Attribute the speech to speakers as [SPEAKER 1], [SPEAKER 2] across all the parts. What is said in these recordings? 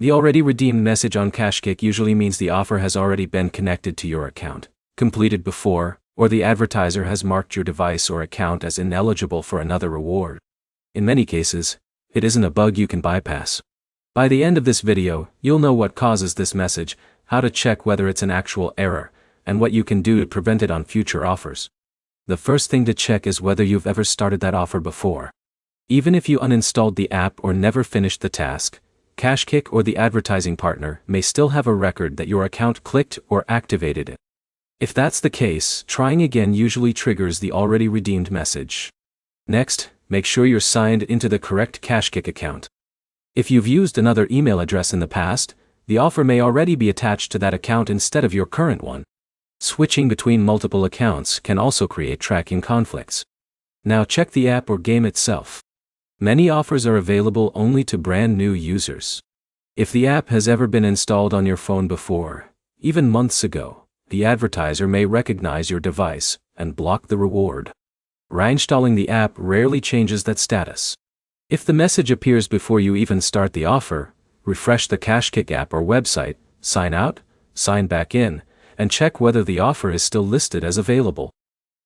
[SPEAKER 1] The already redeemed message on KashKick usually means the offer has already been connected to your account, completed before, or the advertiser has marked your device or account as ineligible for another reward. In many cases, it isn't a bug you can bypass. By the end of this video, you'll know what causes this message, how to check whether it's an actual error, and what you can do to prevent it on future offers. The first thing to check is whether you've ever started that offer before. Even if you uninstalled the app or never finished the task, KashKick or the advertising partner may still have a record that your account clicked or activated it. If that's the case, trying again usually triggers the already redeemed message. Next, make sure you're signed into the correct KashKick account. If you've used another email address in the past, the offer may already be attached to that account instead of your current one. Switching between multiple accounts can also create tracking conflicts. Now check the app or game itself. Many offers are available only to brand new users. If the app has ever been installed on your phone before, even months ago, the advertiser may recognize your device and block the reward. Reinstalling the app rarely changes that status. If the message appears before you even start the offer, refresh the KashKick app or website, sign out, sign back in, and check whether the offer is still listed as available.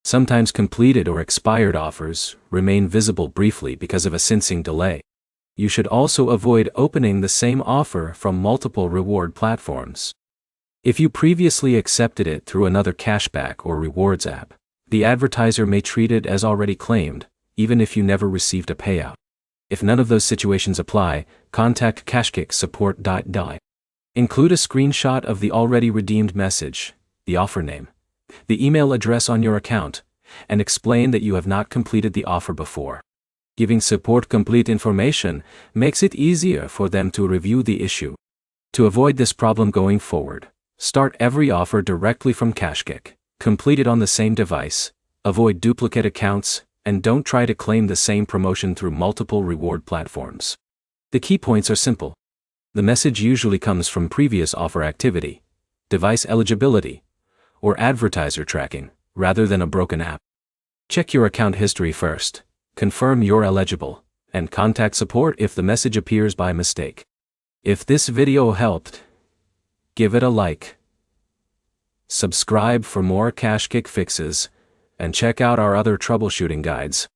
[SPEAKER 1] Sometimes completed or expired offers remain visible briefly because of a syncing delay. You should also avoid opening the same offer from multiple reward platforms. If you previously accepted it through another cashback or rewards app, the advertiser may treat it as already claimed, even if you never received a payout. If none of those situations apply, contact KashKick support. Include a screenshot of the already redeemed message, the offer name, the email address on your account, and explain that you have not completed the offer before. Giving support complete information makes it easier for them to review the issue. To avoid this problem going forward, start every offer directly from KashKick, complete it on the same device, avoid duplicate accounts, and don't try to claim the same promotion through multiple reward platforms. The key points are simple. The message usually comes from previous offer activity, device eligibility, or advertiser tracking, rather than a broken app. Check your account history first, confirm you're eligible, and contact support if the message appears by mistake. If this video helped, give it a like, subscribe for more KashKick fixes, and check out our other troubleshooting guides.